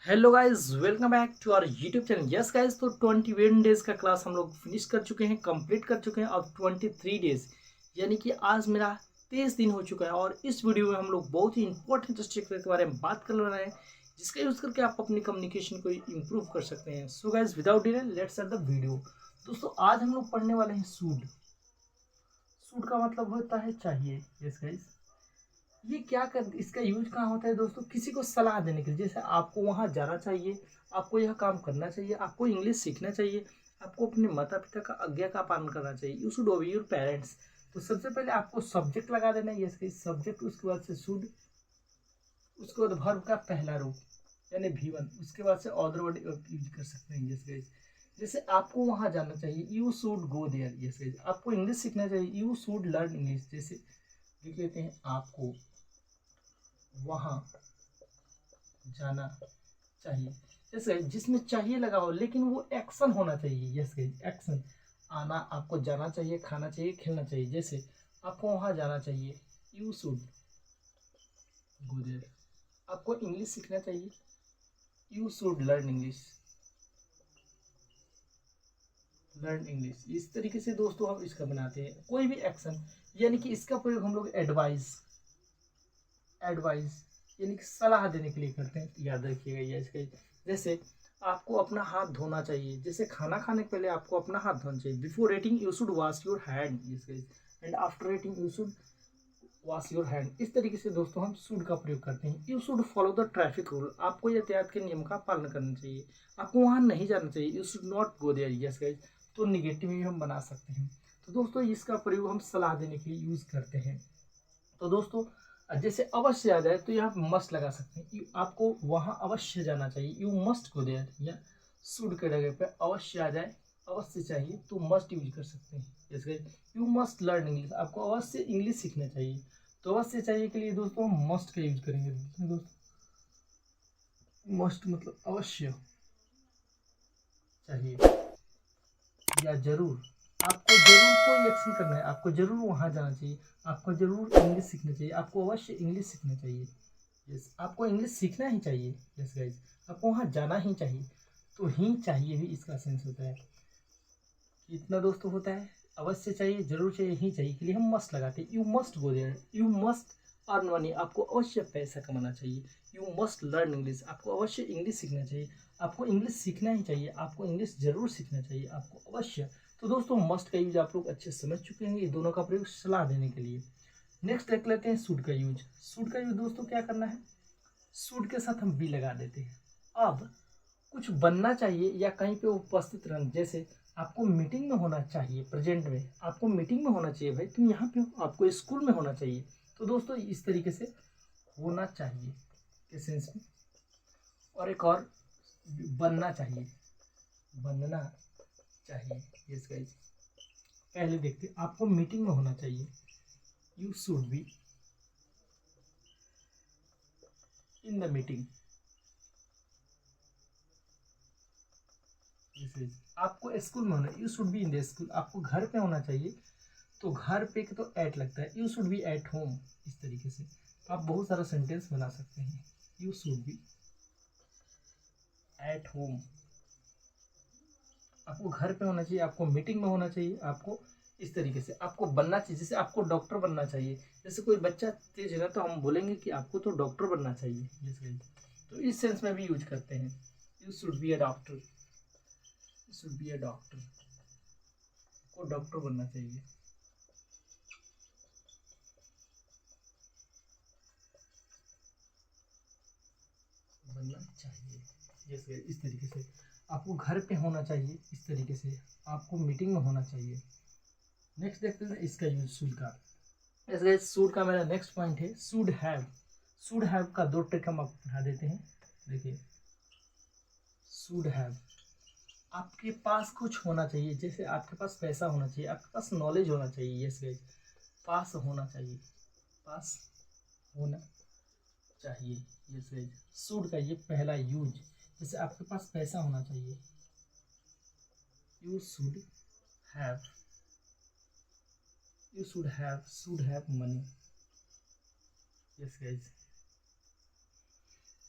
Hello guys, welcome back to our YouTube channel. Yes guys, तो 21 days का class हम लोग फिनिश कर चुके हैं, कंप्लीट कर चुके हैं। अब 23 डेज यानी कि आज मेरा 23 दिन हो चुका है। और इस वीडियो में हम लोग बहुत ही इंपॉर्टेंट स्ट्रक्चर के बारे में बात कर रहे हैं, जिसका यूज़ करके आप अपनी कम्युनिकेशन को इम्प्रूव कर सकते हैं। So guys, without delay let's start the video. दोस्तों, आज हम लोग पढ़ने वाले हैं सूड। सूड का मतलब होता है चाहिए। यस गाइस, ये क्या कर इसका यूज कहाँ होता है दोस्तों? किसी को सलाह देने के लिए, जैसे आपको वहाँ जाना चाहिए, आपको यह काम करना चाहिए, आपको इंग्लिश सीखना चाहिए, आपको अपने माता पिता का आज्ञा का पालन करना चाहिए। यू शुड ओबे योर पेरेंट्स। तो सबसे पहले आपको सब्जेक्ट लगा देना है, यस गाइस, सब्जेक्ट। उसके बाद से शुड, उसके बाद वर्ब का पहला रूप यानी V1, उसके बाद से अदर वर्ड यूज कर सकते हैं। यस गाइस, जैसे आपको वहाँ जाना चाहिए, you should go there. Yes guys, आपको इंग्लिश सीखना चाहिए, यू शुड लर्न इंग्लिश। जैसे लिख लेते हैं, आपको वहाँ जाना चाहिए। यस गाइस, जिसमें चाहिए लगा हो लेकिन वो एक्शन होना चाहिए। यस गाइस, एक्शन आना, आपको जाना चाहिए, खाना चाहिए, खेलना चाहिए। जैसे आपको वहाँ जाना चाहिए, यू शुड गो देयर। आपको इंग्लिश सीखना चाहिए, you should learn English. Learn English. इस तरीके से दोस्तों हम इसका बनाते हैं कोई भी एक्शन, यानी कि इसका प्रयोग हम लोग एडवाइस एडवाइस यानी कि सलाह देने के लिए करते हैं। याद रखिएगा ये इसका। जैसे आपको अपना हाथ धोना चाहिए, जैसे खाना खाने के पहले आपको अपना हाथ धोना चाहिए। Before eating you should wash your hand, and after eating you should wash your hand. इस तरीके से दोस्तों हम शुड का प्रयोग करते हैं। You should follow the traffic rule. आपको यातायात के नियम का पालन करना चाहिए, आपको वहाँ नहीं जाना चाहिए, you should not go there. Yes guys, तो निगेटिव भी हम बना सकते हैं। तो दोस्तों, इसका प्रयोग हम सलाह देने के लिए यूज करते हैं। तो दोस्तों, जैसे अवश्य आ जाए तो यहाँ पे मस्ट लगा सकते हैं। आपको वहाँ अवश्य जाना चाहिए, यू मस्ट गो देयर। या शुड के जगह पे अवश्य आ जाए, अवश्य चाहिए, तो मस्ट यूज कर सकते हैं। जैसे यू मस्ट लर्न इंग्लिश, आपको अवश्य इंग्लिश सीखना चाहिए, तो अवश्य चाहिए के लिए दोस्तों हम मस्ट का यूज करेंगे। दोस्तों, मस्ट मतलब अवश्य चाहिए या जरूर। आपको जरूर कोई एक्शन करना है, आपको जरूर वहाँ जाना चाहिए, आपको जरूर इंग्लिश सीखना चाहिए, आपको अवश्य इंग्लिश सीखना चाहिए। यस, आपको इंग्लिश सीखना ही चाहिए। यस गाइज, आपको वहाँ जाना ही चाहिए। तो ही चाहिए भी इसका सेंस होता है। इतना दोस्तों होता है, अवश्य चाहिए, जरूर चाहिए, ही चाहिए के लिए हम मस्ट लगाते हैं। You must go there, you must earn money, आपको अवश्य पैसा कमाना चाहिए। यू मस्ट लर्न इंग्लिश, आपको अवश्य इंग्लिश सीखना चाहिए, आपको इंग्लिश सीखना ही चाहिए, आपको इंग्लिश जरूर सीखना चाहिए, आपको अवश्य। तो दोस्तों, मस्ट का यूज आप लोग अच्छे समझ चुके हैं, ये दोनों का प्रयोग सलाह देने के लिए। नेक्स्ट देख लेते हैं शुड का यूज। शुड का यूज दोस्तों क्या करना है, शुड के साथ हम बी लगा देते हैं। अब कुछ बनना चाहिए या कहीं पे उपस्थित रहना, जैसे आपको मीटिंग में होना चाहिए, प्रेजेंट में आपको मीटिंग में होना चाहिए, भाई तुम यहाँ पे हो, आपको स्कूल में होना चाहिए। तो दोस्तों, इस तरीके से होना चाहिए के सेंस में। और एक और, बनना चाहिए, बनना चाहिए। यस गाइस, पहले देखते हैं, आपको मीटिंग में होना चाहिए, you should be in the meeting. आपको स्कूल में होना, you should be in the school. आपको घर पे होना चाहिए, तो घर पे तो एट लगता है, you should be at home. इस तरीके से आप बहुत सारा सेंटेंस बना सकते हैं। You should be at home, आपको घर पे होना चाहिए, आपको मीटिंग में होना चाहिए, आपको इस तरीके से आपको बनना चाहिए। जैसे आपको डॉक्टर बनना चाहिए, जैसे कोई बच्चा तेज है ना, तो हम बोलेंगे कि आपको तो डॉक्टर बनना चाहिए। जैसे तो इस सेंस में भी यूज करते हैं, you should be a doctor, you should be a doctor, को डॉक्टर बनना चाहिए। बनना चाहिए। जैसे इस तरीके से आपको घर पे होना चाहिए, इस तरीके से आपको मीटिंग में होना चाहिए। नेक्स्ट देखते हैं इसका यूज शुड का। ऐसे शुड का मेरा नेक्स्ट पॉइंट है शुड हैव। शुड हैव का दो ट्रिक हम आपको पढ़ा देते हैं। देखिए, शुड हैव, आपके पास कुछ होना चाहिए, जैसे आपके पास पैसा होना चाहिए, आपके पास नॉलेज होना चाहिए। यस गाइस, पास होना चाहिए, पास होना चाहिए। यस गाइस, शुड का ये पहला यूज, जैसे आपके पास पैसा होना चाहिए, you should have, you should have money. Yes guys,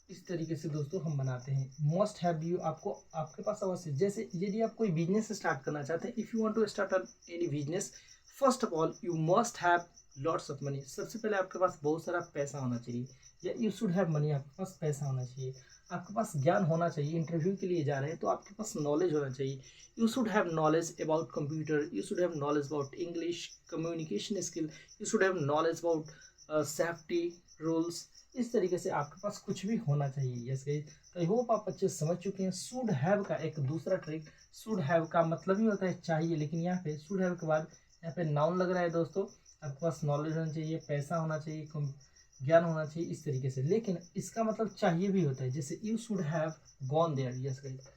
इस तरीके से दोस्तों हम बनाते हैं। मस्ट हैव यू आपको आपके पास अवश्य, जैसे यदि आप कोई बिजनेस स्टार्ट करना चाहते हैं, if you want to start any business, first of all you must have lots of money. सबसे पहले आपके पास बहुत सारा पैसा होना चाहिए, या यू शुड हैव मनी, आपके पास पैसा होना चाहिए, आपके पास ज्ञान होना चाहिए। इंटरव्यू के लिए जा रहे हैं तो आपके पास नॉलेज होना चाहिए। You should have knowledge about computer, you should have knowledge about English communication skill, you should have knowledge about safety rules. इस तरीके से आपके पास कुछ भी होना चाहिए। यस गाइस, तो आई होप आप अच्छे समझ चुके हैं। शुड हैव का एक दूसरा ट्रिक, शुड हैव का मतलब ही होता है चाहिए, लेकिन यहाँ पे शुड हैव के बाद यहाँ पे नाउन लग रहा है दोस्तों। आपके पास नॉलेज होना चाहिए, पैसा होना चाहिए, ज्ञान होना चाहिए, इस तरीके से। लेकिन इसका मतलब चाहिए भी होता है, जैसे you should have gone there. Yes guys,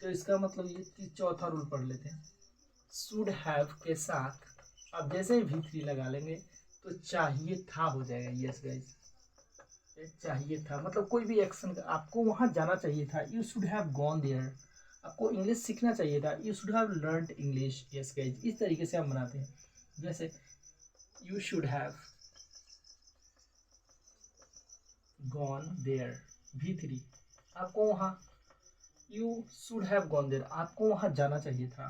तो इसका मतलब ये चौथा रूल पढ़ लेते हैं। शुड हैव के साथ आप जैसे ही V3 लगा लेंगे तो चाहिए था हो जाएगा। यस गाइस, चाहिए था मतलब कोई भी एक्शन आपको वहां जाना चाहिए था। You should have gone there, आपको इंग्लिश सीखना चाहिए था। You should have learned English. Yes guys, इस तरीके से हम बनाते हैं। जैसे you should have gone there V3, आपको वहां, you should have gone there, आपको वहां जाना चाहिए था,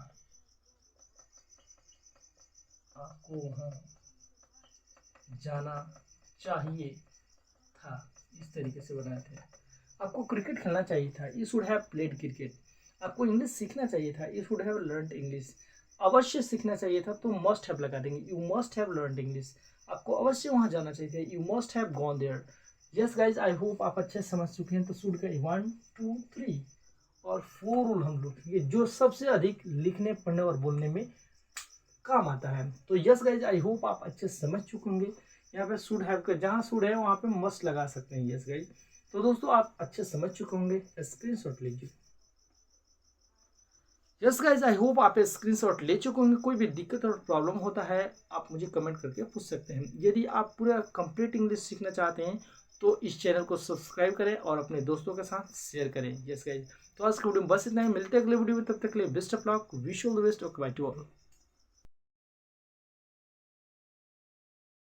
आपको वहां जाना चाहिए था। इस तरीके से बनाए थे। आपको क्रिकेट खेलना चाहिए था, you should have played cricket. आपको इंग्लिश सीखना चाहिए था, you should have learned English. अवश्य सीखना चाहिए था तो मस्ट हैव लगा देंगे, you must have learned English. आपको अवश्य वहां जाना चाहिए था, you must have gone there. Yes guys, I hope आप अच्छे समझ चुके हैं। तो शुड का 1 2 3 और 4 रूल हम लोग ये जो सबसे अधिक लिखने पढ़ने और बोलने में काम आता है। तो यस गाइज, आई होप आप अच्छे समझ चुके होंगे। यहाँ पे शुड हैव का जहाँ शुड है वहाँ पे मस्ट लगा सकते हैं। यस गाइज, तो दोस्तों आप अच्छे समझ चुके होंगे, स्क्रीनशॉट लीजिए। यस गाइज, आई होप आप स्क्रीनशॉट ले चुके होंगे। कोई भी दिक्कत और प्रॉब्लम होता है आप मुझे कमेंट करके पूछ सकते हैं। यदि आप पूरा कंप्लीट इंग्लिश सीखना चाहते हैं तो इस चैनल को सब्सक्राइब करें और अपने दोस्तों के साथ शेयर करें। यस गाइज, तो आज की वीडियो में बस इतना ही, मिलते हैं अगले वीडियो में, तब तक के लिए best of luck, wish all the best, okay by two all.